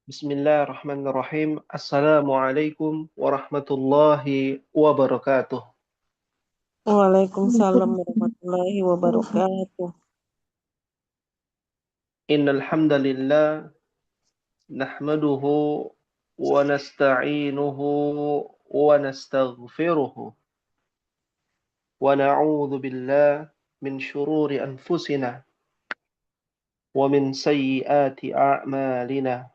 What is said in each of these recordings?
Bismillahirrahmanirrahim. Assalamualaikum warahmatullahi wabarakatuh. Waalaikumsalam warahmatullahi wabarakatuh. Innal hamdalillah nahmaduhu wa nasta'inuhu wa nastaghfiruhu wa na'udzu billah min shururi anfusina wa min sayyiati a'malina.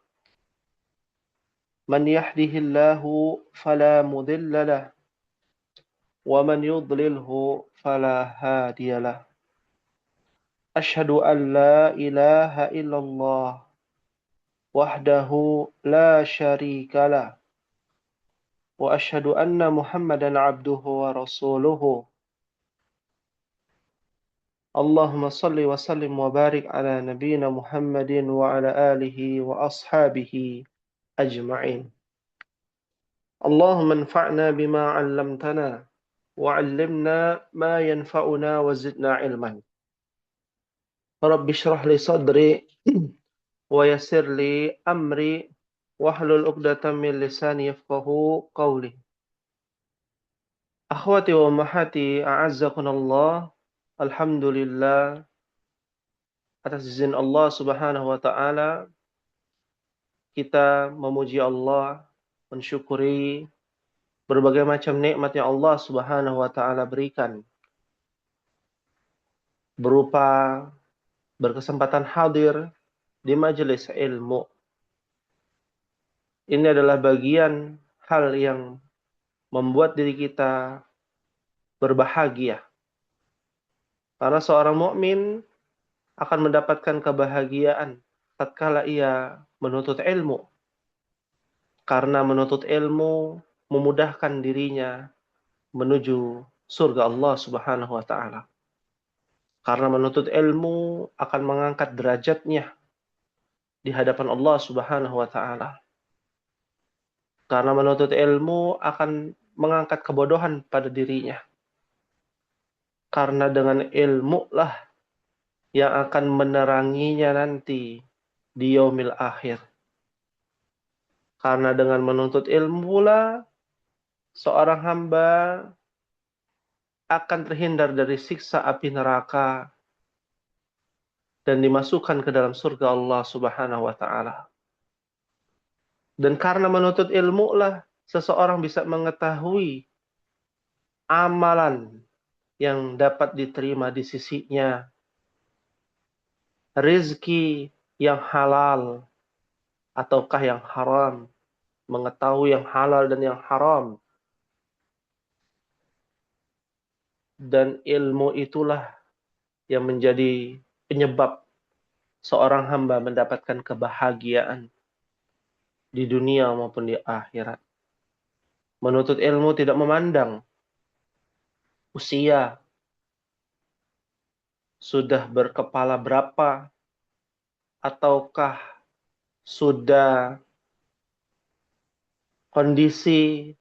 Man yahdihillahu fala mudilla lahu wa man yudlilhu fala hadiya lahu. Asyhadu an la ilaha illallah wahdahu la syarika lah wa asyhadu anna Muhammadan abduhu wa rasuluhu. Allahumma salli wa sallim wa barik ala nabiyyina Muhammadin wa ala alihi wa ashabihi ajma'in. Allahumma anfa'na bima 'allamtana wa 'allimna ma yanfa'una wa zidna ilman. Rabbi shrah li sadri wa yassir li amri wahlul 'uqdatam min lisani yafqahu qawli. Akhwati wa ummahati a'azzakunallah. Alhamdulillah, atas izin Allah Subhanahu wa taala kita memuji Allah, mensyukuri berbagai macam nikmat yang Allah Subhanahu wa taala berikan, berupa berkesempatan hadir di majelis ilmu. Ini adalah bagian hal yang membuat diri kita berbahagia. Karena seorang mukmin akan mendapatkan kebahagiaan tatkala ia menuntut ilmu. Karena menuntut ilmu memudahkan dirinya menuju surga Allah Subhanahu wa taala. Karena menuntut ilmu akan mengangkat derajatnya di hadapan Allah Subhanahu wa taala. Karena menuntut ilmu akan mengangkat kebodohan pada dirinya. Karena dengan ilmu lah yang akan meneranginya nanti di yaumil akhir. Karena dengan menuntut ilmu lah seorang hamba akan terhindar dari siksa api neraka dan dimasukkan ke dalam surga Allah Subhanahu wa taala. Dan karena menuntut ilmu lah seseorang bisa mengetahui amalan yang dapat diterima di sisinya, rezeki yang halal ataukah yang haram, mengetahui yang halal dan yang haram. Dan ilmu itulah yang menjadi penyebab seorang hamba mendapatkan kebahagiaan di dunia maupun di akhirat. Menuntut ilmu tidak memandang usia, sudah berkepala berapa, ataukah sudah kondisi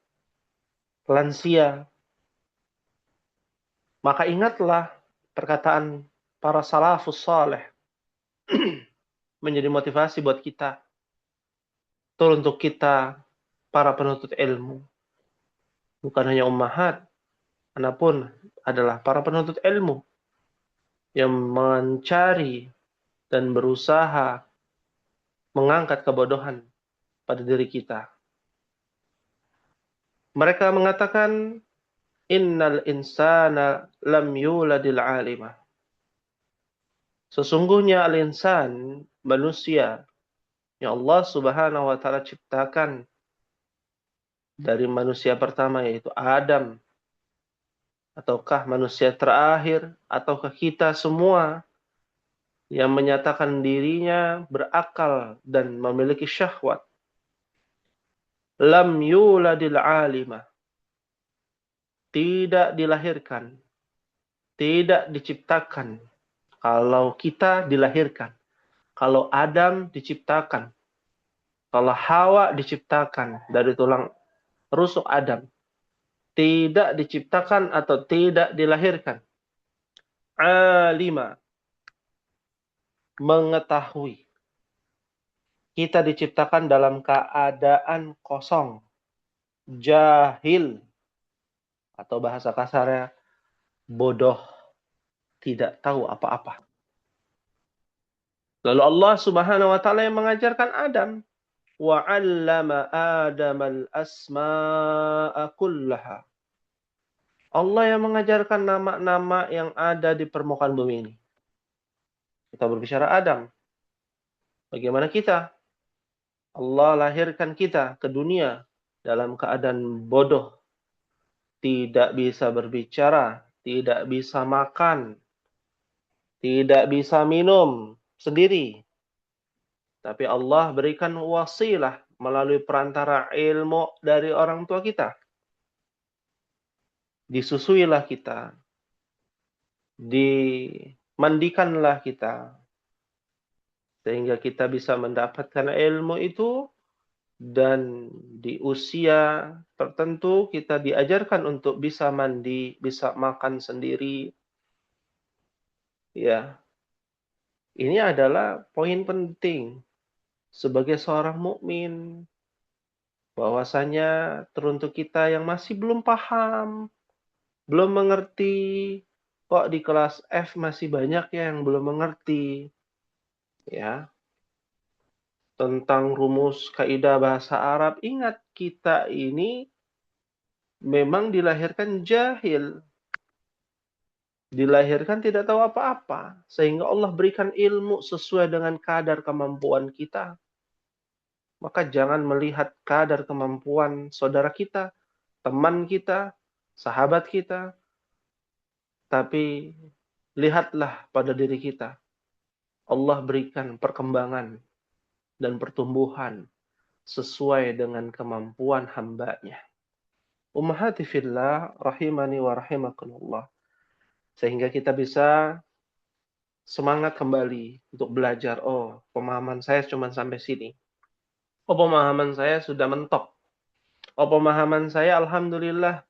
lansia. Maka ingatlah perkataan para salafus saleh menjadi motivasi buat kita. Betul untuk kita para penuntut ilmu. Bukan hanya ummahat, anapun adalah para penuntut ilmu yang mencari dan berusaha mengangkat kebodohan pada diri kita. Mereka mengatakan, innal insana lam yuladil alimah. Sesungguhnya al-insan, manusia, yang Allah Subhanahu wa taala ciptakan dari manusia pertama yaitu Adam, ataukah manusia terakhir, ataukah kita semua yang menyatakan dirinya berakal dan memiliki syahwat. Lam yuladil alimah. Tidak dilahirkan, tidak diciptakan. Kalau kita dilahirkan, kalau Adam diciptakan, kalau Hawa diciptakan dari tulang rusuk Adam, tidak diciptakan atau tidak dilahirkan. Alima, mengetahui. Kita diciptakan dalam keadaan kosong, jahil, atau bahasa kasarnya bodoh, tidak tahu apa-apa. Lalu Allah Subhanahu wa taala yang mengajarkan Adam, wa 'allama Adamal asma'a kullaha. Allah yang mengajarkan nama-nama yang ada di permukaan bumi ini. Kita berbicara Adam. Bagaimana kita? Allah lahirkan kita ke dunia dalam keadaan bodoh, tidak bisa berbicara, tidak bisa makan, tidak bisa minum sendiri. Tapi Allah berikan wasilah melalui perantara ilmu dari orang tua kita. Disusuilah kita, dimandikanlah kita, sehingga kita bisa mendapatkan ilmu itu, dan di usia tertentu kita diajarkan untuk bisa mandi, bisa makan sendiri. Ya, ini adalah poin penting sebagai seorang mukmin, bahwasanya teruntuk kita yang masih belum paham, belum mengerti, kok di kelas F masih banyak yang belum mengerti, ya, tentang rumus kaidah bahasa Arab. Ingat, kita ini memang dilahirkan jahil, dilahirkan tidak tahu apa-apa, sehingga Allah berikan ilmu sesuai dengan kadar kemampuan kita. Maka jangan melihat kadar kemampuan saudara kita, teman kita, sahabat kita, tapi lihatlah pada diri kita. Allah berikan perkembangan dan pertumbuhan sesuai dengan kemampuan hambanya. Ummahati fillah, rahimani wa rahimakumullah. Sehingga kita bisa semangat kembali untuk belajar. Oh, pemahaman saya cuma sampai sini. Oh, pemahaman saya sudah mentok. Oh, pemahaman saya alhamdulillah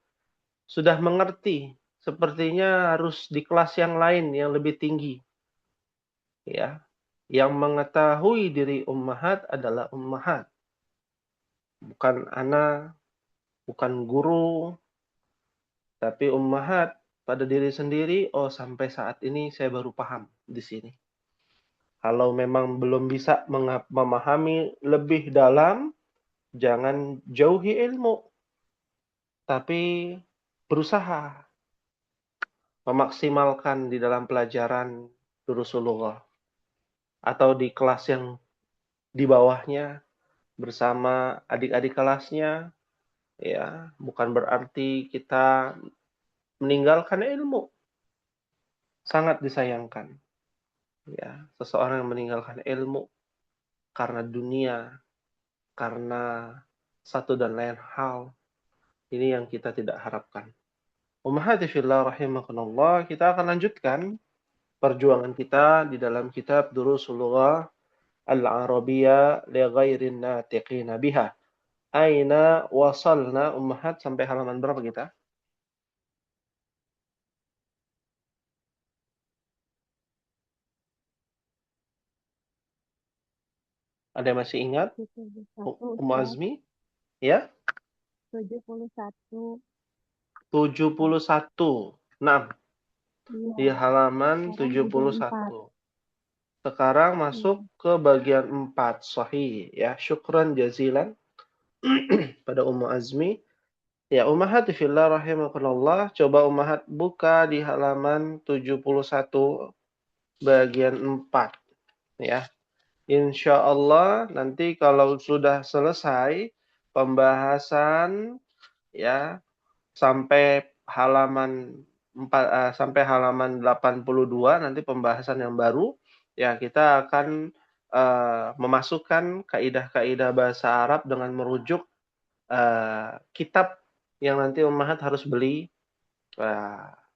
sudah mengerti. Sepertinya harus di kelas yang lain yang lebih tinggi. Ya, yang mengetahui diri ummahat adalah ummahat. Bukan ana, bukan guru, tapi ummahat pada diri sendiri. Oh, sampai saat ini saya baru paham di sini. Kalau memang belum bisa memahami lebih dalam, jangan jauhi ilmu, tapi berusaha memaksimalkan di dalam pelajaran Durusulullah atau di kelas yang di bawahnya bersama adik-adik kelasnya. Ya, bukan berarti kita meninggalkan ilmu. Sangat disayangkan, ya, seseorang yang meninggalkan ilmu karena dunia, karena satu dan lain hal. Ini yang kita tidak harapkan. Ummahati fillah rahimakumullah, kita akan lanjutkan perjuangan kita di dalam kitab Durusul Lughah Al-Arabiyyah li ghairin natiqina biha. Aina wasalna ummahat, sampai halaman berapa kita? Ada yang masih ingat? 71, Ummu Ustaz. Azmi? Ya? 71. 71. Nah, Iya, di halaman sekarang bagian 4. 71. Sekarang masuk Iya. ke bagian 4. Sahih, ya. Syukran jazilan pada Ummu Azmi. Ya, Ummahati fillah rahimakumullah, coba Ummahat buka di halaman 71 bagian 4, ya. Insya Allah nanti kalau sudah selesai pembahasan, ya, sampai halaman 4, sampai halaman 82, nanti pembahasan yang baru, ya, kita akan memasukkan kaidah-kaidah bahasa Arab dengan merujuk kitab yang nanti Ummahat harus beli.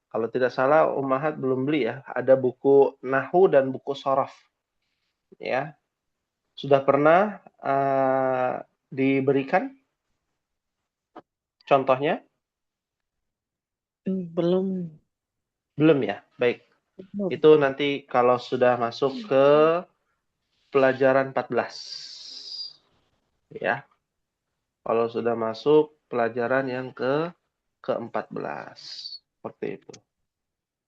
Kalau tidak salah Ummahat belum beli, ya. Ada buku Nahwu dan buku Shorof, ya. Sudah pernah diberikan contohnya? Belum. Belum, ya? Baik. Belum. Itu nanti kalau sudah masuk ke pelajaran 14. Ya. Kalau sudah masuk pelajaran yang ke-14. Seperti itu.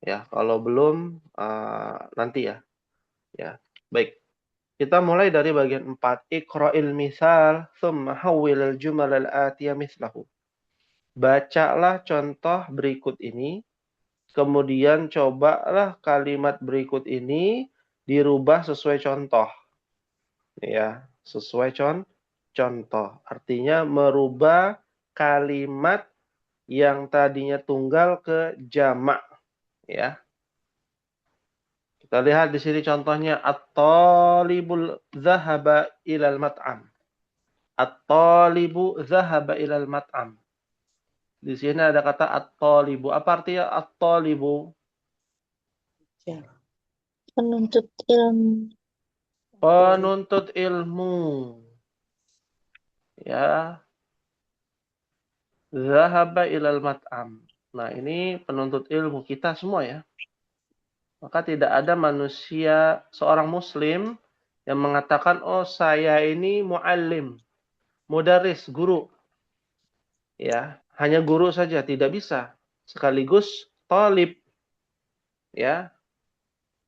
Ya, kalau belum nanti ya. Ya. Baik. Kita mulai dari bagian 4. Iqra'il misal thumma hawwilil jumal al-atiyah mislahu. Bacalah contoh berikut ini, kemudian cobalah kalimat berikut ini dirubah sesuai contoh. Ya, sesuai contoh. Artinya merubah kalimat yang tadinya tunggal ke jamak, ya. Kita lihat di sini contohnya at-talibul zahaba ilal mat'am. At-talibu zahaba ilal mat'am. Di sini ada kata at-talibu. Apa artinya at-talibu? Penuntut ilmu. Penuntut ilmu. Ya, zahaba ilal mat'am. Nah, ini penuntut ilmu kita semua ya. Maka tidak ada manusia, seorang muslim yang mengatakan, oh saya ini muallim, mudaris, guru. Ya, hanya guru saja, tidak bisa. Sekaligus talib, ya,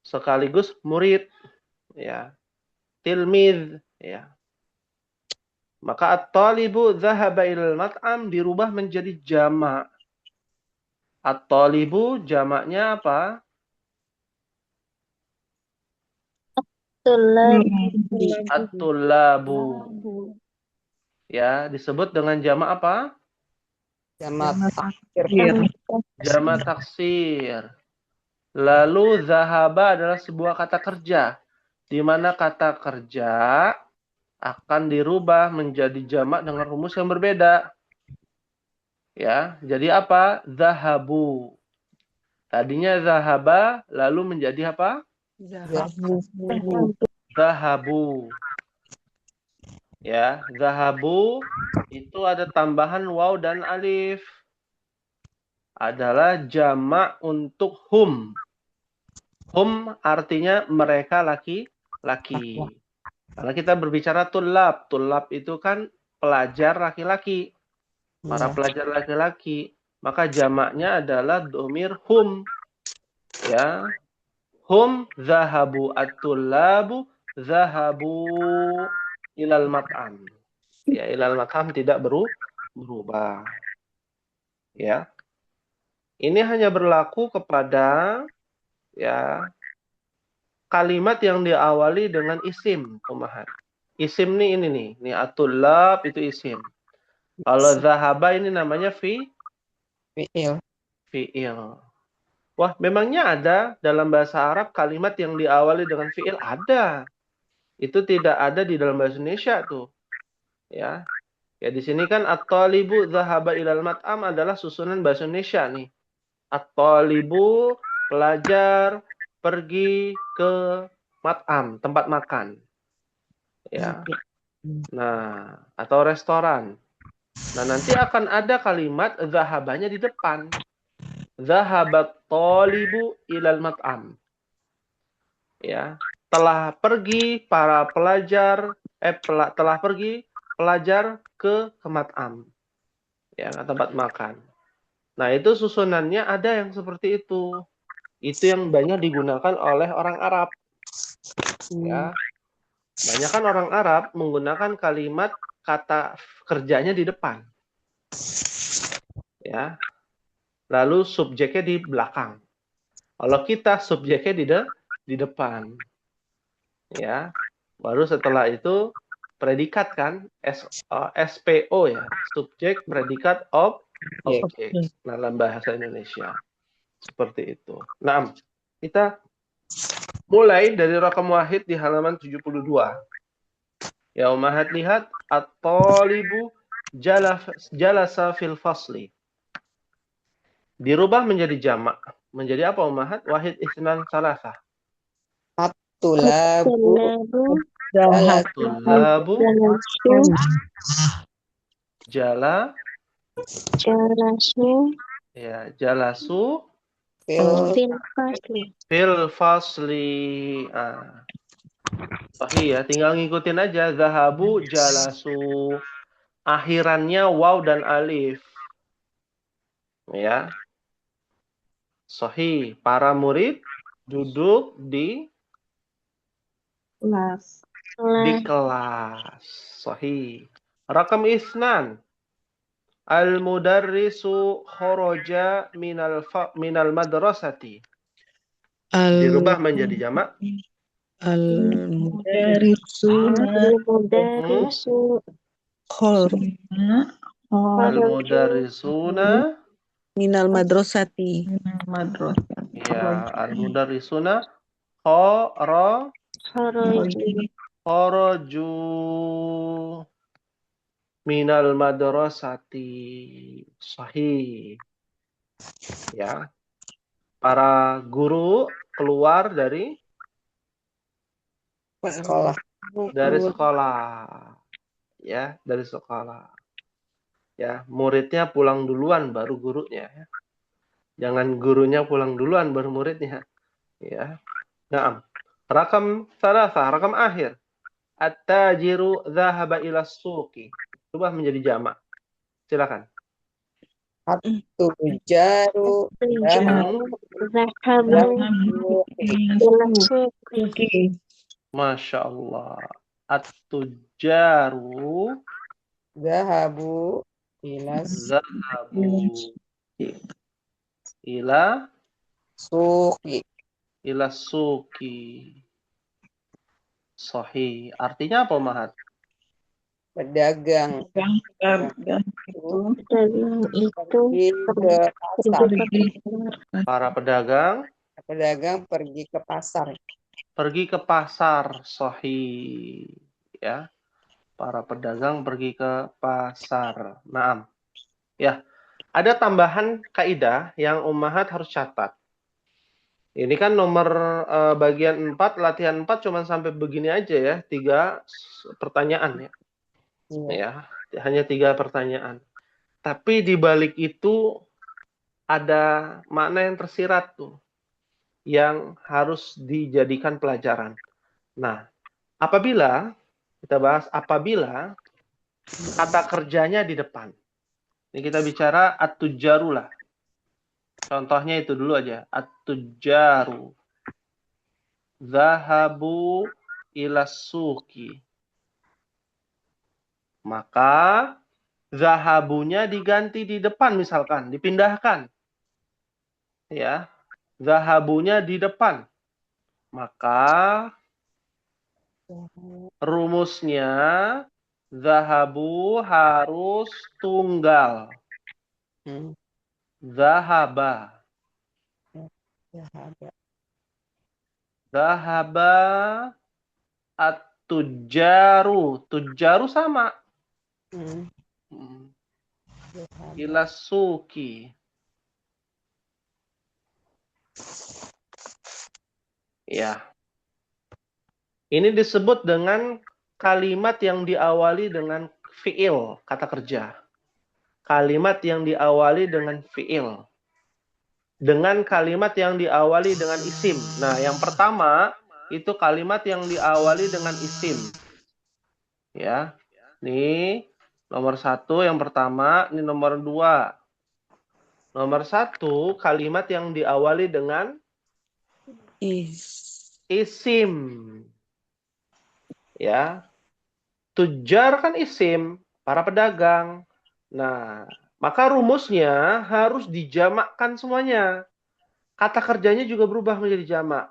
sekaligus murid, ya, tilmid, ya. Maka at-talibu dhahaba ilal mat'am dirubah menjadi jamak. At-talibu jamaknya apa? At-tullabu. Ya, disebut dengan jamak apa? Jamak taksir. Jamak taksir. Lalu zahaba adalah sebuah kata kerja, di mana kata kerja akan dirubah menjadi jamak dengan rumus yang berbeda. Ya, jadi apa? Zahabu. Tadinya zahaba, lalu menjadi apa? Zahabu. Ya, zahabu itu ada tambahan waw dan alif. Adalah jamak untuk hum. Hum artinya mereka laki-laki. Karena kita berbicara tulab. Tulab itu kan pelajar laki-laki. Para pelajar laki-laki. Maka jamaknya adalah domir hum. Ya. Hum zahabu at-tullabu zahabu ilal mat'am. Ya, ilal mat'am tidak berubah. Ya. Ini hanya berlaku kepada ya kalimat yang diawali dengan isim, Umahat. Isim nih ini nih at-tullab itu isim. Kalau zahaba ini namanya Fi'il. fi'il. Wah, memangnya ada dalam bahasa Arab kalimat yang diawali dengan fi'il? Ada. Itu tidak ada di dalam bahasa Indonesia tuh. Ya. Ya di sini kan at-talibu zahaba ilal mat'am adalah susunan bahasa Indonesia nih. At-talibu pelajar pergi ke mat'am, tempat makan. Ya. Nah, atau restoran. Nah, nanti akan ada kalimat zahabanya di depan. Zahabat talibu ilal mat'am. Ya, telah pergi para pelajar telah pergi pelajar ke mat'am. Ya, ke tempat makan. Nah, itu susunannya ada yang seperti itu. Itu yang banyak digunakan oleh orang Arab. Ya. Banyak kan orang Arab menggunakan kalimat kata kerjanya di depan. Ya. Lalu subjeknya di belakang. Kalau kita subjeknya di depan. Ya. Baru setelah itu predikat kan SPO ya, subjek predikat objek dalam bahasa Indonesia. Seperti itu. Nah, kita mulai dari rakam wahid di halaman 72. Ya, Umahat lihat at-talibu jalasa fil fasli. Dirubah menjadi jamak. Menjadi apa Umahat? Wahid isnan salasa. Tulabu. Tulabu jala Jalasu ya jalasu Fil fil fasli. fil fasli. Sahih ya, tinggal ngikutin aja. Zahabu, jalasu. Akhirannya waw dan alif. Ya. Sahih. Para murid duduk di Kelas. kelas. Sahih. Rakam isnan. Al-mudarrisu khoroja minal madrasati. Dirubah menjadi jamak. Al-mudarrisuna Al-mudarisu kharajna Al-mudarrisuna. minal madrasati. Ya, al-mudarrisuna khoro kharaju minal madrasati. Sahih. Ya. Para guru keluar dari Sekolah. sekolah. Ya, dari sekolah. Ya, muridnya pulang duluan baru gurunya ya. Jangan gurunya pulang duluan baru muridnya. Ya. Naam. Rakam akhir. At-tajiru dhahaba ila suqi. Ubah menjadi jamak. Silakan. Tujaru. zahabu ila Masya Allah. At-tujaru Zahabu. Ilas. zahabu ila Suki. ila suki. Sahih. Artinya apa, Mahat? Pedagang. itu Pergi ke pasar. Para pedagang Pergi ke pasar. pergi ke pasar. Sahih. Ya. Para pedagang pergi ke pasar. Naam. Ya. Ada tambahan kaidah yang Ummahat harus catat. Ini kan nomor bagian 4, latihan 4 cuma sampai begini aja ya. 3 pertanyaan ya. Iya. Ya, hanya 3 pertanyaan. Tapi di balik itu ada makna yang tersirat tuh. Yang harus dijadikan pelajaran. Nah, apabila kata kerjanya di depan. Ini kita bicara at-tujaru lah. Contohnya itu dulu aja. At-tujaru. Zahabu ila suki. Maka zahabunya diganti di depan misalkan, dipindahkan. Ya. Zahabunya di depan. Maka rumusnya zahabu harus tunggal. Zahaba. Zahaba at-tujaru. Tujaru sama. Ila suki. Ya. Ini disebut dengan kalimat yang diawali dengan fi'il, kata kerja. Kalimat yang diawali dengan fi'il. Dengan kalimat yang diawali dengan isim. Nah, yang pertama itu kalimat yang diawali dengan isim. Ya. Ini nomor 1 yang pertama, ini nomor 2. Nomor 1 kalimat yang diawali dengan isim. Ya. Tujar kan isim, para pedagang. Nah, maka rumusnya harus dijamakkan semuanya. Kata kerjanya juga berubah menjadi jamak.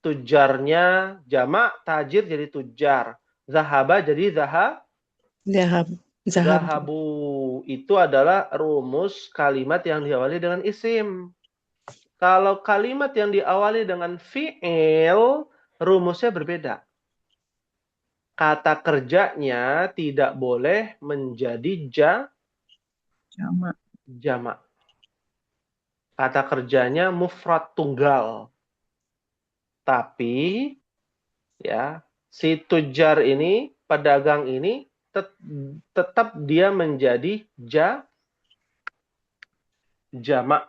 Tujarnya jamak, tajir jadi tujar. Zahaba jadi zahabu. Itu adalah rumus kalimat yang diawali dengan isim. Kalau kalimat yang diawali dengan fi'il, rumusnya berbeda. Kata kerjanya tidak boleh menjadi jamak. Kata kerjanya mufrad tunggal. Tapi ya, si tujar ini, pedagang ini tetap dia menjadi jamak.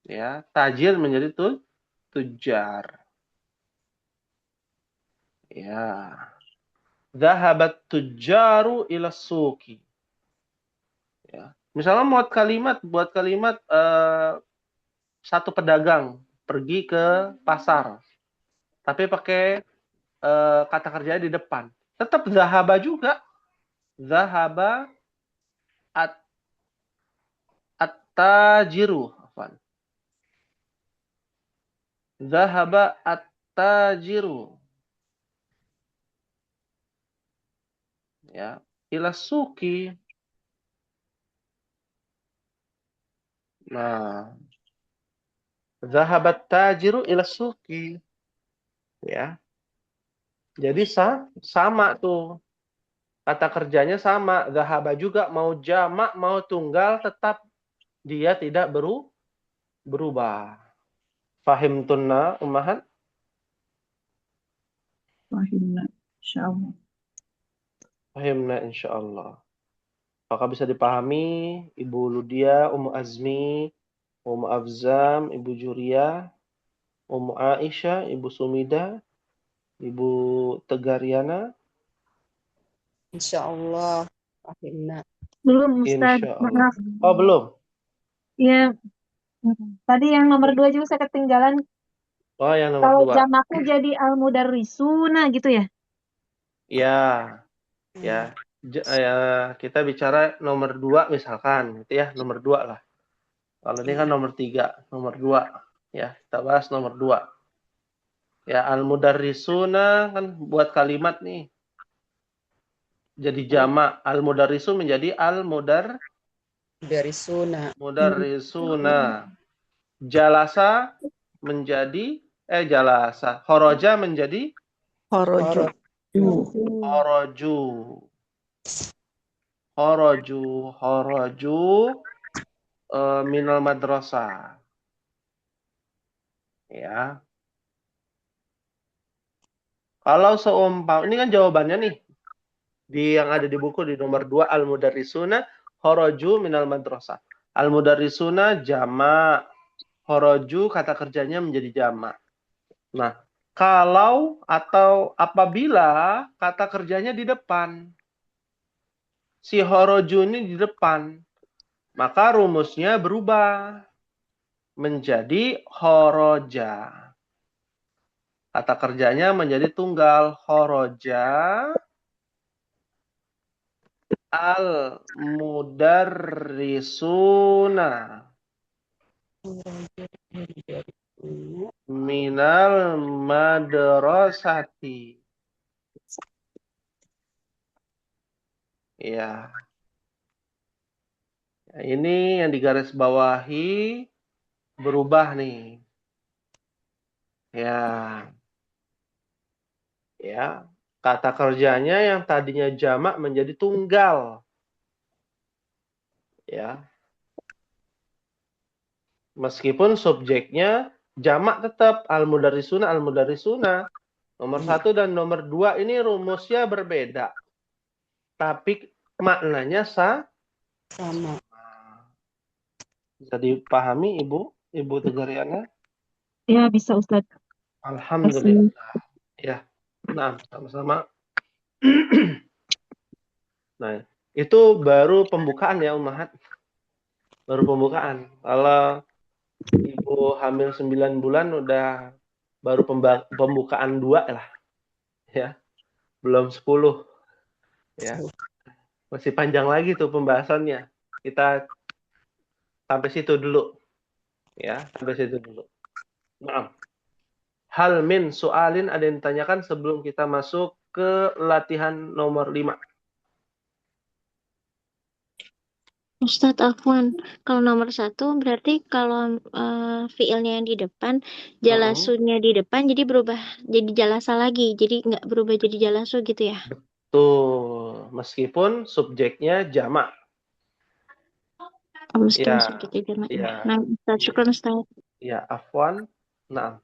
Ya, tajir menjadi tujar. Ya. Zahabat tujjaru ila suki. Ya. Misalnya buat kalimat satu pedagang pergi ke pasar, tapi pakai kata kerjanya di depan. Tetap zahaba juga. Zahaba at-tajiru. Zahaba at-tajiru. Ya, ila suki. Nah, zahabat tajiru ila suki. Ya. Jadi sama tuh. Kata kerjanya sama. Zahaba juga mau jamak, mau tunggal, tetap dia tidak berubah. Fahim tunna, ummahan? Fahimna. Insyaallah. Fahimna insyaallah. Apakah bisa dipahami Ibu Ludia, Ummu Azmi, Ummu Afzam, Ibu Juria, Ummu Aisyah, Ibu Sumida, Ibu Tegariana? Insyaallah. Fahimna. Belum, Ustaz. Insya Allah. Maaf. Oh, belum? Ya, tadi yang nomor 2 juga saya ketinggalan. Oh, yang nomor Kalau 2. jamaknya jadi al-mudarrisuna gitu ya? Ya, ya. Kita bicara nomor 2 misalkan, gitu ya, nomor 2 lah. Kalau ini kan nomor 3, nomor 2. Ya, kita bahas nomor 2. Ya, al-mudarrisuna kan buat kalimat nih. Jadi jamak. Al-mudarrisu menjadi Dari sunnah. mudarrisuna. Jalasa menjadi jalasa. Kharaja menjadi Horoju. kharaju. Kharaju minal madrasah. Ya. Kalau seumpama ini kan jawabannya nih. Yang ada di buku di nomor 2 al-mudarrisuna kharaju minal madrasah. Al-mudarrisuna jamak. Kharaju kata kerjanya menjadi jamak. Nah, kalau atau apabila kata kerjanya di depan. Si kharaju ini di depan. Maka rumusnya berubah menjadi kharaja. Kata kerjanya menjadi tunggal. Kharaja al-mudarrisuna minal madrasati. Ya. Ini yang digarisbawahi berubah nih. Ya. Ya. Kata kerjanya yang tadinya jamak menjadi tunggal. Ya. Meskipun subjeknya jamak tetap al-mudarrisuna al-mudarrisuna. Nomor 1 dan nomor 2 ini rumusnya berbeda. Tapi maknanya Sama. bisa dipahami Ibu Tegariana? Ya, bisa Ustaz. Alhamdulillah. Ya. Nah, sama-sama. Nah, itu baru pembukaan ya, Ummahat. Baru pembukaan. Kalau Ibu hamil 9 bulan udah baru pembukaan 2 lah. Ya. Belum 10. Ya. Masih panjang lagi tuh pembahasannya. Kita sampai situ dulu. Ya, sampai situ dulu. Maaf. Hal min soalin ada yang ditanyakan sebelum kita masuk ke latihan nomor 5. Ustadz Afwan, kalau nomor 1 berarti kalau fiilnya yang di depan, jalasunya di depan, jadi berubah jadi jalasa lagi, jadi nggak berubah jadi jalasu gitu ya? Tuh, meskipun subjeknya jamak. Oh, meskipun Ya, subjeknya jamak ya. ya. Nah, Ustadz, syukran Ustadz. Ya, afwan. Nah,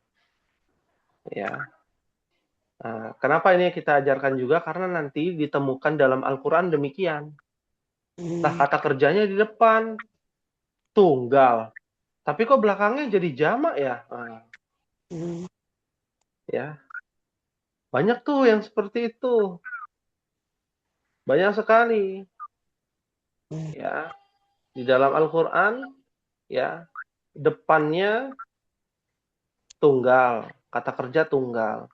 ya. Nah, kenapa ini kita ajarkan juga? Karena nanti ditemukan dalam Al-Quran demikian. Nah, kata kerjanya di depan. Tunggal. Tapi kok belakangnya jadi jamak ya? Nah, ya. Banyak tuh yang seperti itu. Banyak sekali. Ya, di dalam Al-Qur'an ya, depannya tunggal, kata kerja tunggal,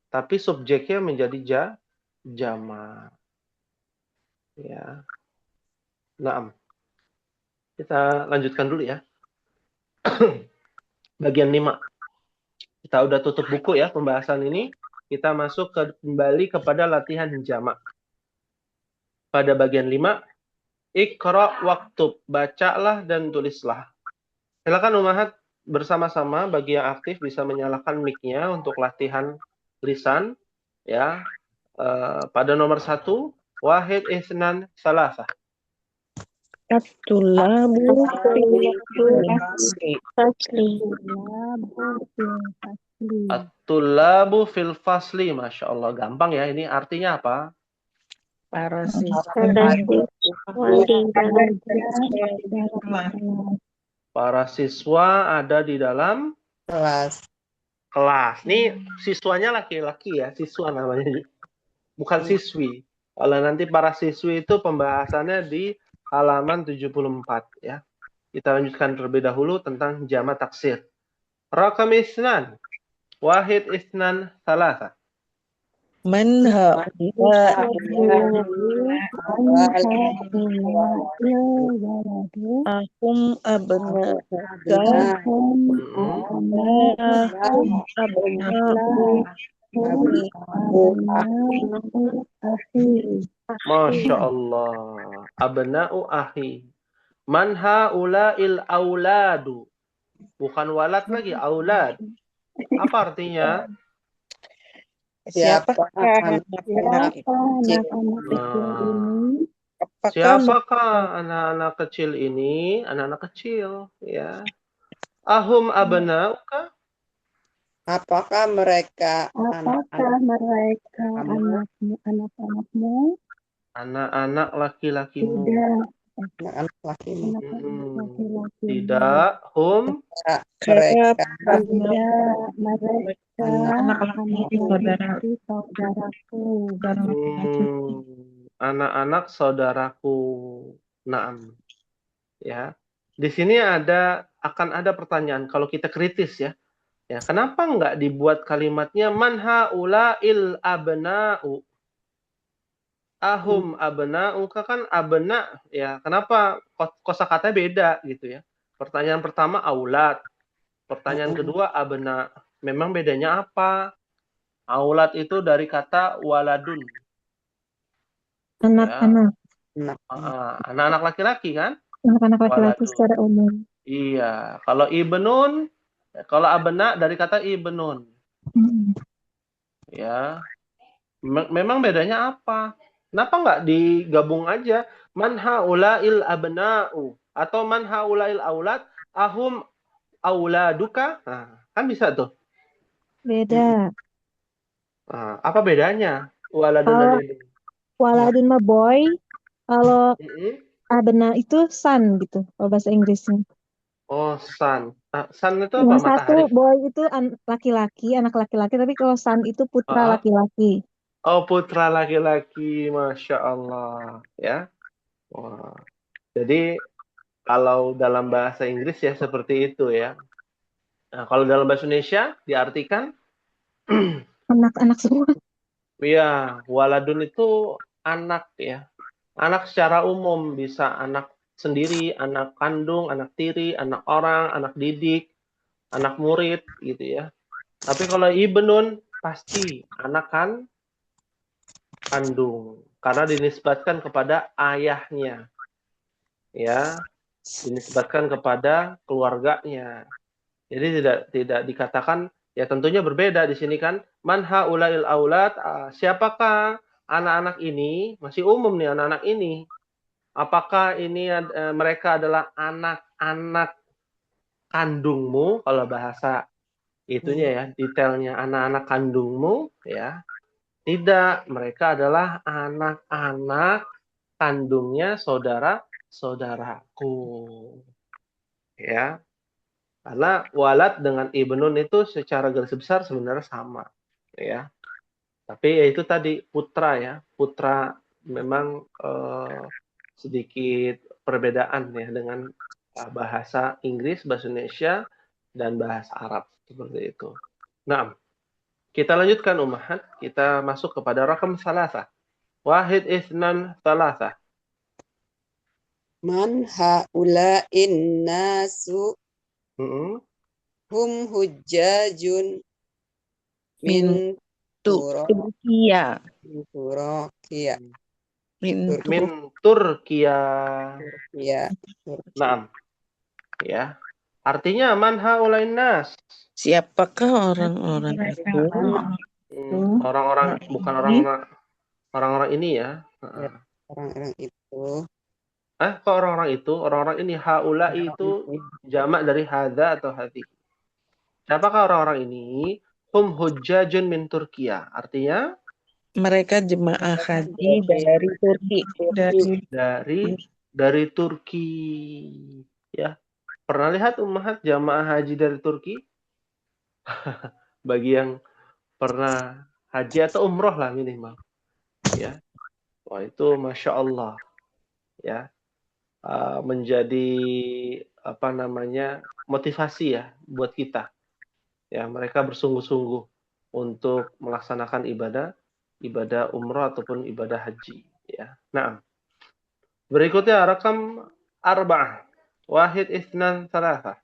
tapi subjeknya menjadi jamak. Ya. Naam. Kita lanjutkan dulu ya. Bagian 5. Kita udah tutup buku ya pembahasan ini. Kita masuk kembali kepada latihan jamak. Pada bagian 5, Iqra waktub, bacalah dan tulislah. Silakan Umahat bersama-sama bagi yang aktif bisa menyalakan mic-nya untuk latihan lisan ya. Pada nomor 1, wahid isnan salasa. At-tulabu fil Fasli. At-tulabu fil fasli. Masya Allah, gampang ya. Ini artinya apa? para siswa Ada siswa di dalam Para siswa ada di dalam Kelas. kelas. Nih siswanya laki-laki ya, siswa namanya. Bukan siswi. Kalau nanti para siswi itu pembahasannya di halaman 74 ya. Kita lanjutkan terlebih dahulu tentang jamak taksir. Rakam isnan. Wahid isnan salasa. man ahum abna'uka Masya Allah. Abna'u ahi. Man haula'il auladu. Bukan walad lagi, aulad. Apa artinya? Siapakah anak-anak apakah Siapakah anak-anak kecil ini? Anak-anak kecil, ya. Ahum abna'uka? Apakah mereka anak-anakmu? Anak-anak laki-lakimu. anak-anak lakimu? Tidak. Hum Mereka saudaraku. anak-anak saudaraku. Naam. Ya. Di sini akan ada pertanyaan kalau kita kritis ya. Ya, kenapa enggak dibuat kalimatnya man haula'il abna'u? Ahum abna'uka kan abna ya. Kenapa kosakatanya beda gitu ya? Pertanyaan pertama aulad. Pertanyaan kedua abna. Memang bedanya apa? Aulad itu dari kata waladun. Anak-anak. Anak-anak laki-laki kan? Anak-anak laki-laki Waladun. secara umum. Iya. Kalau ibnun, kalau abna dari kata ibnun. Ya. Memang bedanya apa? Kenapa nggak digabung aja? Man haula'il abna'u. Atau man haula'il aulad. Ahum auladuka. Nah, kan bisa tuh. Beda. Nah, apa bedanya? Waladun dan Kalau ibn. waladun mah boy, kalau Mm-mm. abna itu son gitu, kalau bahasa Inggrisnya. Oh, sun. Sun itu apa? Yang satu Matahari. boy itu laki-laki, anak laki-laki, tapi kalau son itu putra Ah. laki-laki. Oh, putra laki-laki. Masya Allah. Ya. Wah. Jadi, kalau dalam bahasa Inggris ya seperti itu ya. Nah, kalau dalam bahasa Indonesia diartikan Anak-anak semua. ya, waladun itu anak ya. Anak secara umum bisa anak sendiri, anak kandung, anak tiri, anak orang, anak didik, anak murid gitu ya. Tapi kalau ibnun pasti anak kandung karena dinisbatkan kepada ayahnya. Ya, dinisbatkan kepada keluarganya. Jadi tidak dikatakan ya tentunya berbeda di sini kan man haulail aulad siapakah anak-anak ini masih umum nih anak-anak ini apakah ini mereka adalah anak-anak kandungmu kalau bahasa itunya ya detailnya anak-anak kandungmu ya tidak mereka adalah anak-anak kandungnya saudaraku ya. Karena walad dengan ibnun itu secara garis besar sebenarnya sama, ya. Tapi ya itu tadi putra ya, putra memang sedikit perbedaan ya dengan bahasa Inggris, bahasa Indonesia, dan bahasa Arab seperti itu. Nah, kita lanjutkan Ummahat, kita masuk kepada rakam salasa. Wahid isnan salasa. Man haula'in nasu Mm-mm. hum hujjajun min Turkiya. Turkiya. Min Min Turkiya. Ya, Naam. Ya. Artinya man haulain nas. Siapakah orang-orang Mereka itu? Orang-orang bukan orang-orang ini ya. Ya. Orang-orang itu. Kok orang-orang itu? Orang-orang ini haulai itu jamak dari hadza atau hadi. Siapakah orang-orang ini? Hum hujjajun min Turkiya. Artinya Mereka jemaah haji dari Turki. dari Turki. Ya. Pernah lihat Ummahat jamaah haji dari Turki? Bagi yang pernah haji atau umroh lah minimal. Ya. Wah, itu Masya Allah. Ya. Menjadi apa namanya motivasi ya buat kita. Ya, mereka bersungguh-sungguh untuk melaksanakan ibadah umroh ataupun ibadah haji. Ya. Nah, berikutnya rakam arba'ah. Wahid isnan salasa.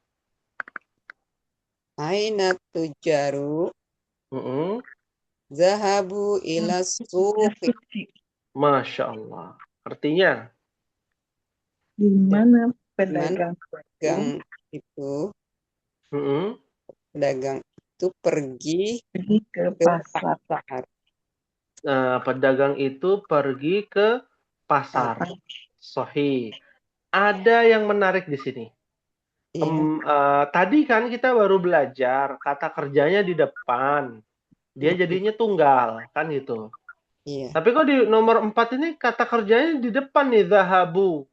Aina tujaru zahabu ila suqi. Masya Allah. Artinya, Di mana pedagang itu mm-mm. pedagang itu pergi ke ke pasar. Pedagang itu pergi ke pasar. Sahih. Ada yang menarik di sini. Tadi kan kita baru belajar kata kerjanya di depan. Dia jadinya tunggal, kan gitu. Iya. Tapi kok di nomor 4 ini kata kerjanya di depan nih, zahabu.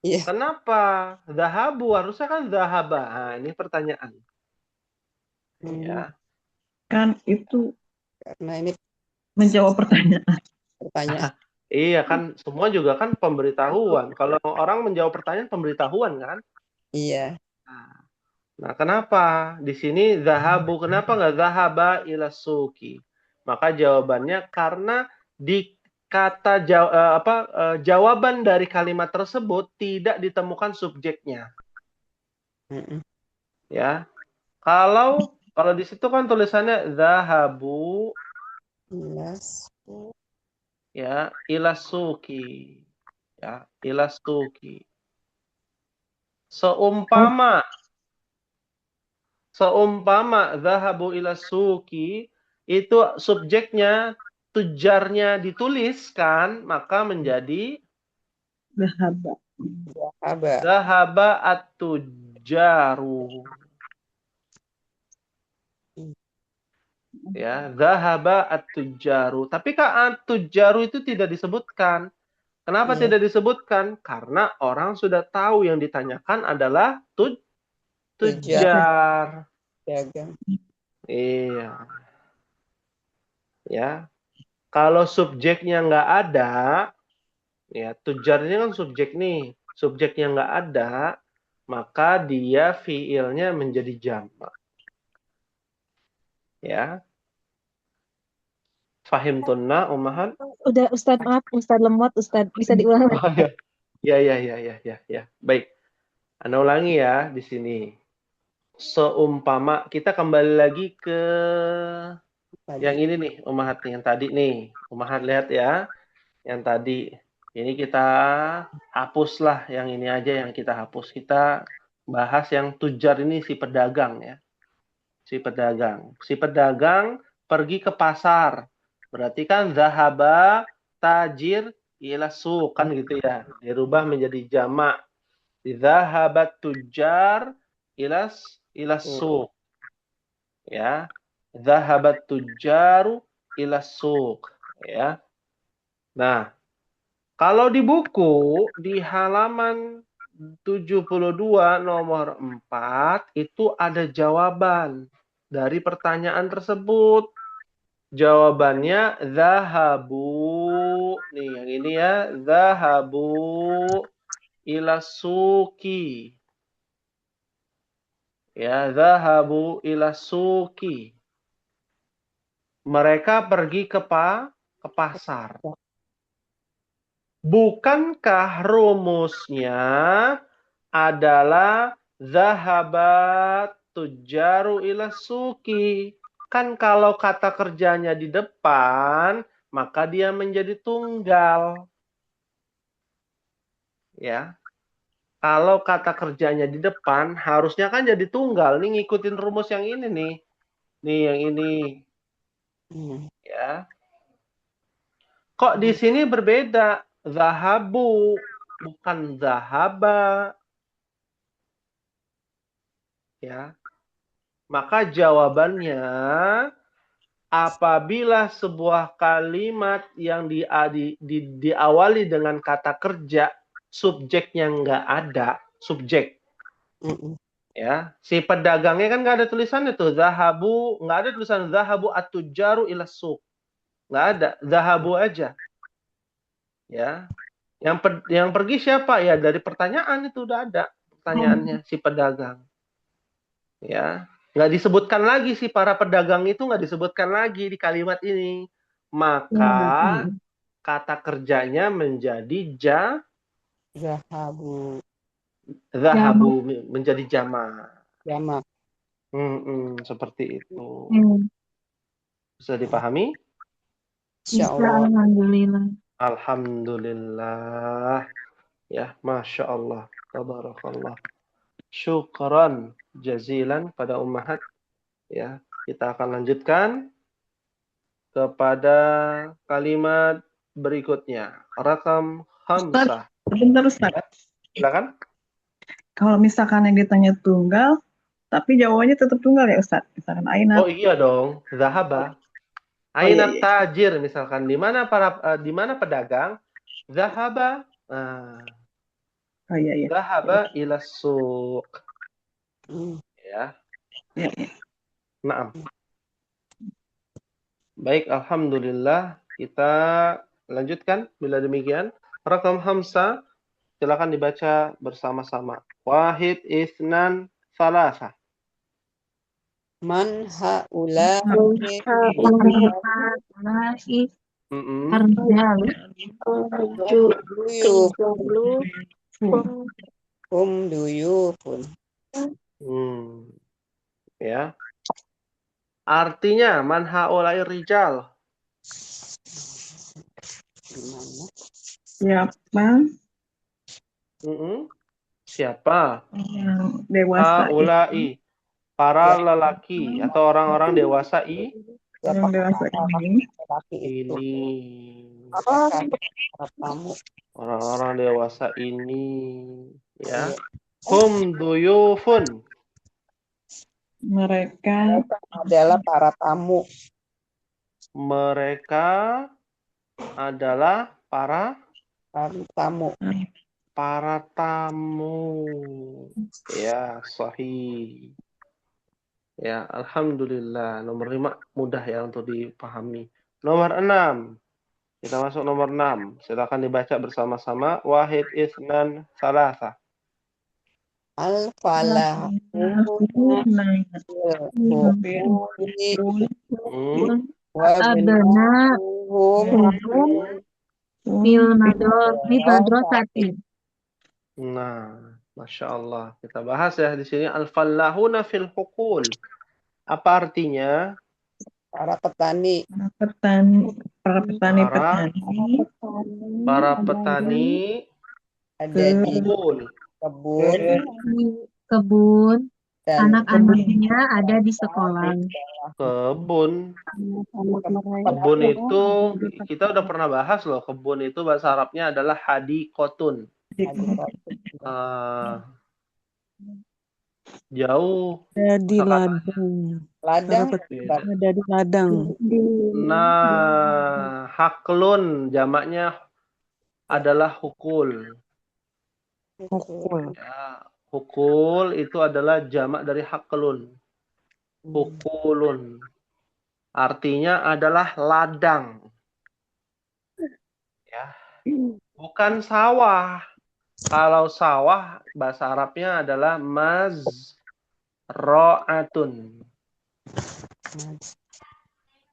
Iya. Kenapa? Zahabu, harusnya kan zahaba. Nah, ini pertanyaan. Ya. Kan itu Karena ini menjawab pertanyaan. Iya kan, semua juga kan pemberitahuan. Kalau orang menjawab pertanyaan, pemberitahuan kan? Iya. Nah, kenapa di sini zahabu? Kenapa nggak zahaba ila suki? Maka jawabannya karena di kata jawaban dari kalimat tersebut tidak ditemukan subjeknya. Ya. Kalau di situ kan tulisannya zahabu ya ila suki. Ya, ila suki. Seumpama zahabu ila suki itu subjeknya tujarnya dituliskan, maka menjadi zahaba at-tujaru. Ya, zahaba at-tujaru. Tapi at-tujaru itu tidak disebutkan. Kenapa tidak disebutkan? Karena orang sudah tahu yang ditanyakan adalah tujar. Dagang. Iya. Ya. Kalau subjeknya nggak ada, ya tujarnya kan subjek nih. Subjeknya nggak ada, maka dia fiilnya menjadi jamak. Ya. Fahim tunna, Ummahan? Udah Ustadz, maaf Ustadz lemot, Ustadz bisa diulang lagi. Oh, ya. Baik. Anda ulangi ya di sini. Seumpama kita kembali lagi ke yang ini nih, Ummahat yang tadi nih. Ummahat lihat ya. Yang tadi. Ini kita hapuslah yang ini aja yang kita hapus. Kita bahas yang tujar ini si pedagang ya. Si pedagang pergi ke pasar. Berarti kan zahaba tajir ila suq kan gitu ya. Dirubah menjadi jamak. Zahabat tujar ila suq. Ya. Zahabat tujaru ila suq. Ya. Nah, kalau di buku di halaman 72 nomor 4 itu ada jawaban dari pertanyaan tersebut. Jawabannya zahabu. Nih, yang ini ya. Zahabu ila suki. Ya, zahabu ila suki. Mereka pergi ke pasar. Bukankah rumusnya adalah zahabat tujaru ila suki? Kan kalau kata kerjanya di depan, maka dia menjadi tunggal. Ya. Kalau kata kerjanya di depan, harusnya kan jadi tunggal. Nih ngikutin rumus yang ini nih. Nih yang ini. Ya. Kok di sini berbeda? Zahabu, bukan zahaba. Ya. Maka jawabannya, apabila sebuah kalimat yang diawali dengan kata kerja, subjeknya nggak ada, subjek. Ya, si pedagangnya kan nggak ada tulisannya tuh, zahabu, nggak ada tulisan zahabu at-tujaru ila suq. Nggak ada, zahabu aja. Ya. Yang pergi siapa? Ya dari pertanyaan itu udah ada pertanyaannya, si pedagang. Ya. Nggak disebutkan lagi sih para pedagang itu, nggak disebutkan lagi di kalimat ini. Maka kata kerjanya menjadi Zahabu. zahabu, menjadi jamak. Jamak. Seperti itu. Bisa dipahami? Insya Bisa, Allah. alhamdulillah. Alhamdulillah. Ya, Masya Allah. Tabarakallah. Syukran jazilan pada ummahat. Ya, kita akan lanjutkan kepada kalimat berikutnya. Rakam khamsah. Bentar Ustaz. Ya, silakan. Kalau misalkan yang ditanya tunggal, tapi jawabannya tetap tunggal ya Ustaz. Misalkan Ainat. Oh iya dong, zahaba. Aina tajir misalkan, di mana pedagang? Zahaba. Oh iya. Zahaba ila suq. Ya. Iya. Naam. Baik, alhamdulillah. Kita lanjutkan bila demikian. Rakam hamsa, silakan dibaca bersama-sama. Wahid, isnan, salasa. Man haula duyufun. Ya. Artinya man haulai rijal. Siapa? Siapa? Yang dewasa. Haulai. Para lelaki atau orang-orang dewasa Yang dewasa ini. Orang-orang dewasa ini, ya. Hum duyufun. Mereka adalah para tamu. Mereka adalah para tamu. Para tamu. Ya, sahih. Ya, alhamdulillah. Nomor 5 mudah ya untuk dipahami. Nomor 6. Kita masuk nomor 6. Silakan dibaca bersama-sama. Wahid, isnan, salasa. Al-falahu Nah, Masya Allah. Kita bahas ya di sini. Al-fallahuna fil hukul. Apa artinya? Para petani. Para petani Ada di kebun. Anak-anaknya ada di sekolah. Kebun itu kita udah pernah bahas loh. Kebun itu bahasa Arabnya adalah hadikotun. Jauh. Ada di ladang. Ada di ladang. Nah, haklun jamaknya adalah hukul. Ya, hukul itu adalah jamak dari haklun. Hukulun. artinya adalah ladang. Ya, bukan sawah. Kalau sawah bahasa Arabnya adalah mazra'atun.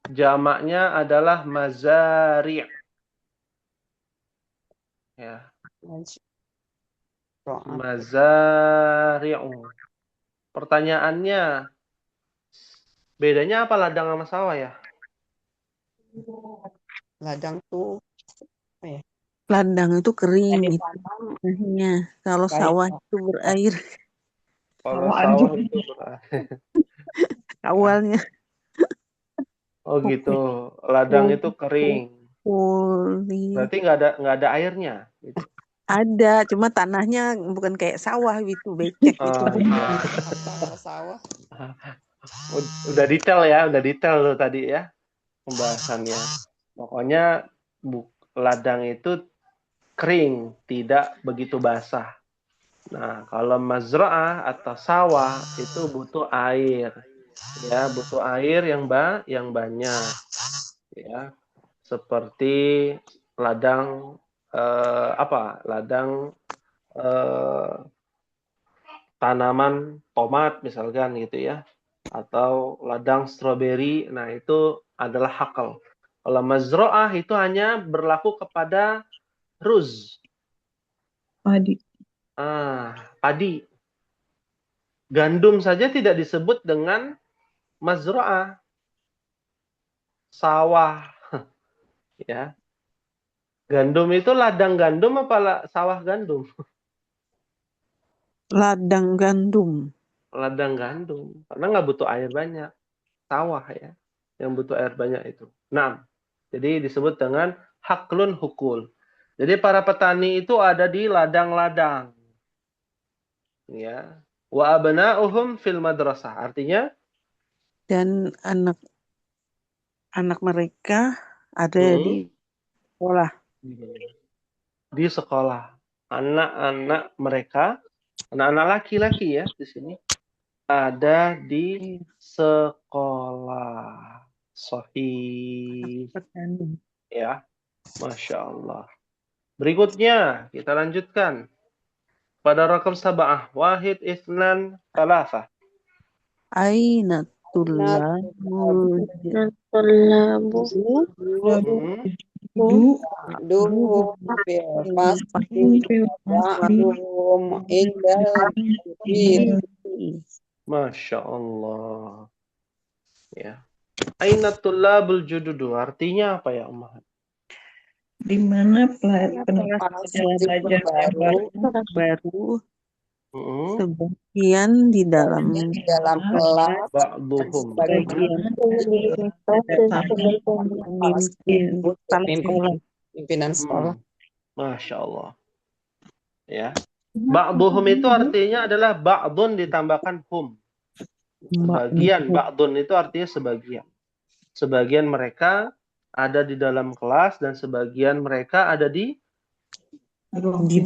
Jamaknya adalah mazari'. Ya, mazari'u. Pertanyaannya, bedanya apa ladang sama sawah ya? Ladang tuh Ladang itu kering kayak itu tanam tanahnya. Kalau kayak sawah itu berair Kalau Sawah sawah juga. itu awalnya. oh gitu. Ladang itu kering. Poli. Berarti nggak ada airnya. Gitu. Ada, cuma tanahnya bukan kayak sawah gitu, becek gitu. Oh iya. tanam sawah. Udah detail ya, udah detail loh tadi ya pembahasannya. Pokoknya ladang itu kering, tidak begitu basah. Nah, kalau mazra'ah atau sawah itu butuh air. Ya, butuh air yang banyak. Ya, seperti ladang ladang tanaman tomat misalkan gitu ya, atau ladang stroberi. Nah, itu adalah hakal. Kalau mazro'ah itu hanya berlaku kepada ruz, Padi. padi. Gandum saja tidak disebut dengan mazro'ah, sawah. Ya, gandum itu ladang gandum apa sawah gandum? Ladang gandum. Ladang gandum, karena nggak butuh air banyak. Sawah ya, yang butuh air banyak itu. Nah, jadi disebut dengan haklun hukul. Jadi para petani itu ada di ladang-ladang. Ya. Wa abna'uhum fil madrasah. Artinya Dan anak mereka ada di sekolah. Di sekolah. Anak-anak mereka, anak-anak laki-laki ya di sini, ada di sekolah. Sahih. Petani. Ya, Masya Allah. Berikutnya, kita lanjutkan. Pada rakam sab'ah. Wahid, isnan, talafah. Aina tullabul Tolabu. Duhum ba'dhum indal Masya Allah. Ya. Aina tullabul jududu. Artinya apa ya, Umar? Di mana para pelajar siswa baru sebagian di dalam di dalam kelas Ba'duhum. sebagian pimpinan sekolah. Masya Allah. Ya. Ba'duhum itu artinya adalah ba'dun ditambahkan hum. Sebagian. Ba'dun itu artinya sebagian. Sebagian mereka ada di dalam kelas dan sebagian mereka ada di depan di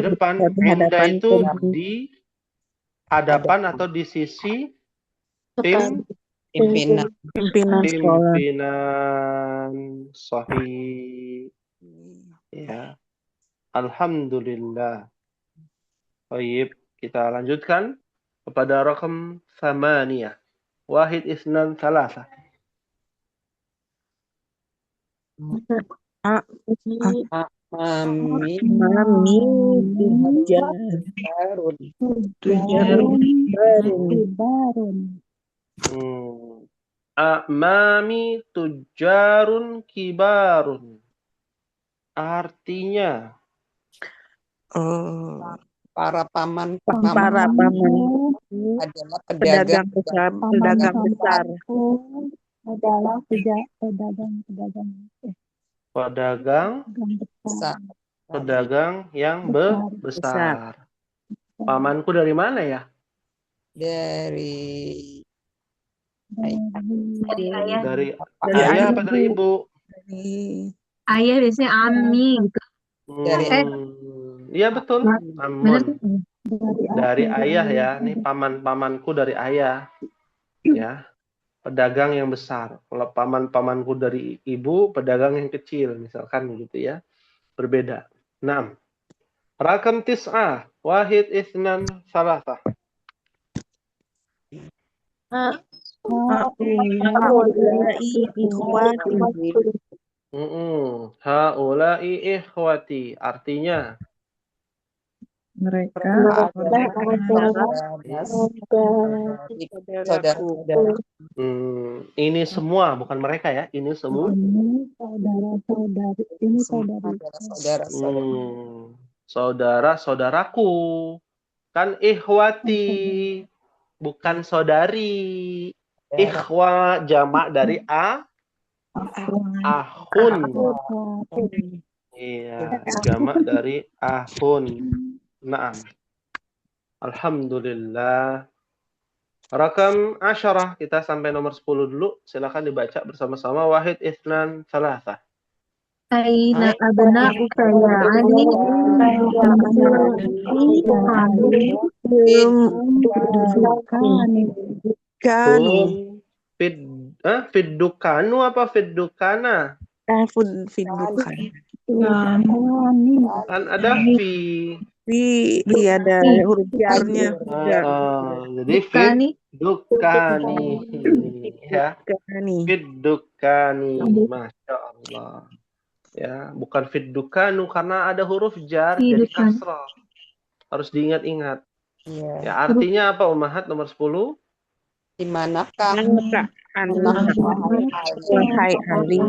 depan. Inda itu di hadapan atau di sisi Pimpinan sekolah. pimpinan. Sahih. Ya. Alhamdulillah. Baik, kita lanjutkan kepada rakam 8. Wahid, isnan, thalatha. Mami Amami tujarun kibarun. Artinya para paman adalah pedagang besar. Adalah pedagang yang besar. Pamanku dari mana ya? Dari Dari ayah apa dari ibu? ayah biasanya ami gitu. Iya betul. Amun. Dari ayah ya. Nih pamanku dari ayah. Ya. pedagang yang besar. Kalau paman-pamanku dari ibu, pedagang yang kecil, misalkan gitu ya. Berbeda. 6. Rakam tis'ah. Wahid, ithnan, salasah. Haulai ikhwati. Haula'i ikhwati. Artinya, Mereka saudara-saudara. ini semua, bukan mereka ya. Ini semua. ini saudara-saudari, ini saudari. Saudara-saudara. Saudara-saudaraku. Kan ikhwati, bukan saudari. Ikhwa jamak dari ahun. Iya, jamak dari ahun. Naam. Alhamdulillah. Rakam 10, kita sampai nomor 10 dulu. Silakan dibaca bersama-sama. Wahid, ithnan, salasah. Aina abna'uka ya Ali Hum fiddukanu apa fiddukana? Fiddukan. Kan ada fi. Iya ada huruf jarnya. Jadi fiddukani. Ya. Fiddukani. Masya Allah. Ya, bukan fiddukanu karena ada huruf jar jadi kasrah. Harus diingat-ingat. Ya, artinya apa Ummahat nomor 10? Di manakah Wahai Ali,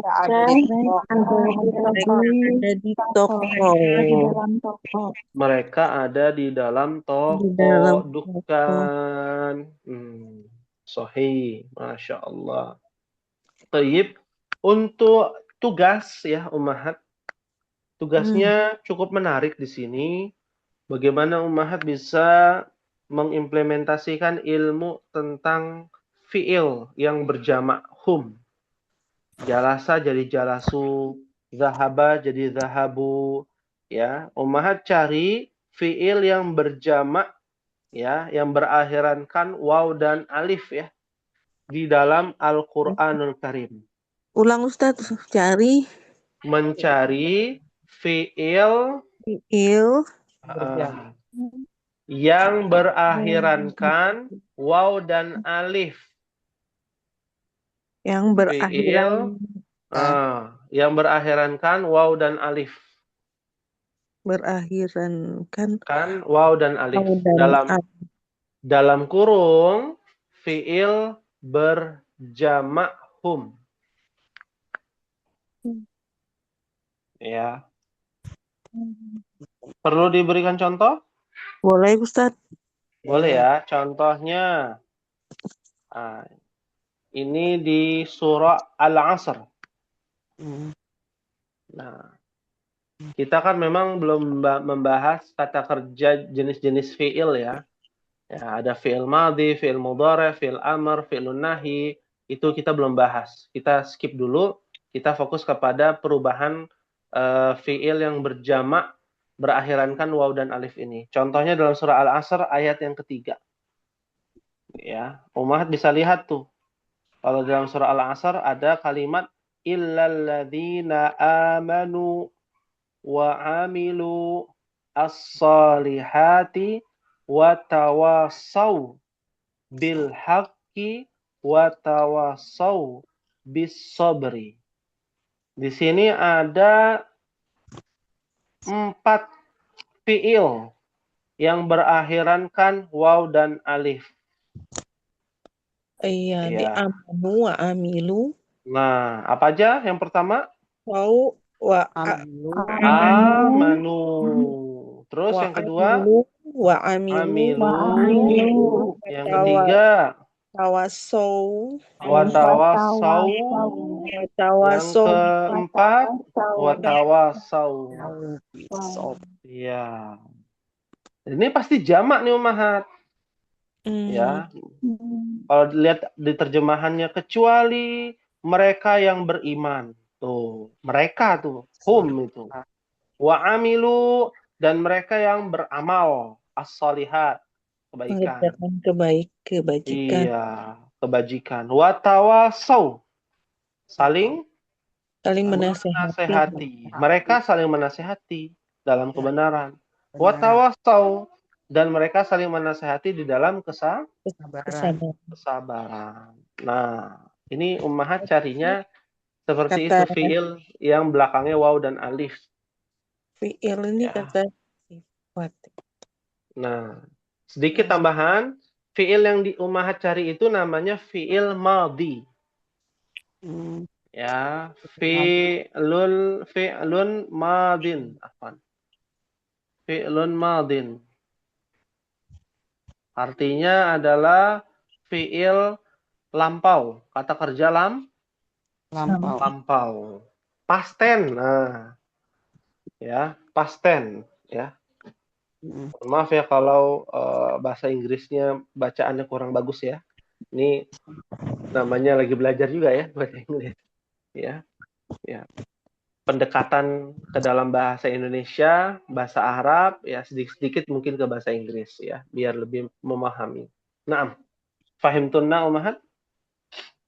ada di toko. Mereka ada di dalam toko, dukan. Sahih, Masya Allah. Tayyib. Untuk tugas ya Ummahat, tugasnya cukup menarik di sini. Bagaimana Ummahat bisa mengimplementasikan ilmu tentang fi'il yang berjamak hum. Jalasa jadi jalasu, zahaba jadi zahabu. Ya, Ummahat cari fi'il yang berjamak ya, yang berakhiran kan waw dan alif ya di dalam Al-Qur'anul Karim. Ulang Ustadz, Mencari fi'il yang berakhirankan waw dan alif. Yang berakhirankan waw dan alif. Kan waw dan alif. Dalam kurung fi'il berjamak hum. Ya. Perlu diberikan contoh? Boleh Ustadz. Boleh ya. Contohnya ini di surah Al-Asr. Nah, kita kan memang belum membahas kata kerja jenis-jenis fi'il ya. Ya, ada fi'il madhi, fi'il mudhari, fi'il amr, fi'ilun nahi. Itu kita belum bahas. Kita skip dulu. Kita fokus kepada perubahan fi'il yang berjamak berakhirankan waw dan alif ini. Contohnya dalam surah Al-Asr ayat yang ketiga. Ya, Ummahat bisa lihat tuh. Kalau dalam surah Al-Asr ada kalimat illalladzina amanu wa amilu as-salihati wa tawasaw bil haqqi wa tawasaw bis sabri. Di sini ada 4 fi'il yang berakhirankan waw dan alif. Iya, di amanu wa amilu. Nah, apa aja yang pertama? Waw wa amanu. Terus yang kedua? Wa amilu. Yang ketiga? Tawasaw. Watawasaw. Yang keempat? Watawasaw. Ya. Ini pasti jamak nih Ummahat. Ya. Kalau dilihat di terjemahannya kecuali mereka yang beriman. Tuh, mereka tuh, hum itu. Wa amilu dan mereka yang beramal as-salihat. kebaikan. mengerjakan kebajikan, Iya, kebajikan. Watawasau, saling saling menasehati, menasehati. Mereka saling menasehati dalam kebenaran. Benar. Watawasau, dan mereka saling menasehati di dalam Kesabaran. kesabaran. Nah, ini ummahat carinya seperti Kata itu fiil yang belakangnya waw dan alif. fiil ini Ya. kata sifat. Nah, sedikit tambahan, fiil yang di ummahat cari itu namanya fiil madhi. Hmm. Ya, fi'lun madin. Afwan. Fi'lun madin. Artinya adalah fiil lampau. Kata kerja Lampau. lampau. Past tense. Nah, ya, past tense, ya. Hmm. Maaf ya kalau bahasa Inggrisnya bacaannya kurang bagus ya. Ini namanya lagi belajar juga ya bahasa Inggris. Ya. Ya. Pendekatan ke dalam bahasa Indonesia, bahasa Arab, ya sedikit-sedikit mungkin ke bahasa Inggris ya, biar lebih memahami. Naam. Fahimtunna ummahat?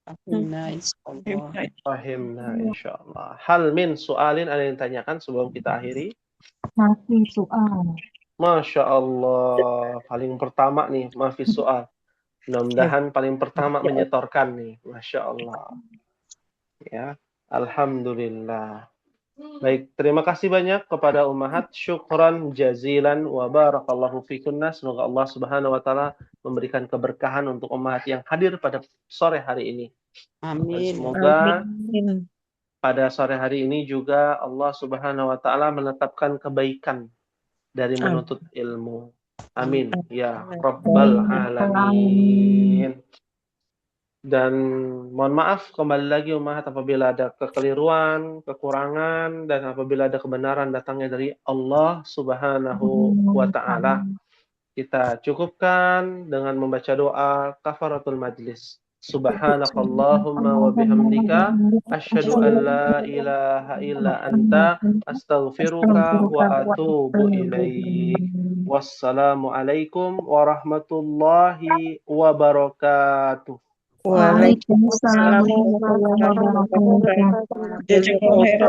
Fahimna insyaallah. Fahimna insyaallah. Hal min soalin ada yang ditanyakan sebelum kita akhiri? Masih soal. Masya Allah. Paling pertama nih, maafis soal. Mudah-mudahan paling pertama menyetorkan nih. Masya Allah. Ya. Alhamdulillah. Baik, terima kasih banyak kepada ummahat. Syukran jazilan wa barakallahu fikunna. Semoga Allah Subhanahu wa taala memberikan keberkahan untuk ummahat yang hadir pada sore hari ini. Dan Amin. semoga Amin. pada sore hari ini juga Allah Subhanahu wa taala menetapkan kebaikan dari menuntut ilmu. Amin ya rabbal alamin. Dan mohon maaf kembali lagi ummahat apabila ada kekeliruan, kekurangan, dan apabila ada kebenaran datangnya dari Allah Subhanahu wa taala. Kita cukupkan dengan membaca doa kafaratul majlis. Subhanakallahumma wa bihamdika asyhadu an la ilaha illa anta astaghfiruka wa atubu ilaik. Wassalamualaikum warahmatullahi wabarakatuh. Waalaikumsalam warahmatullahi wabarakatuh. Jazakallahu khairan.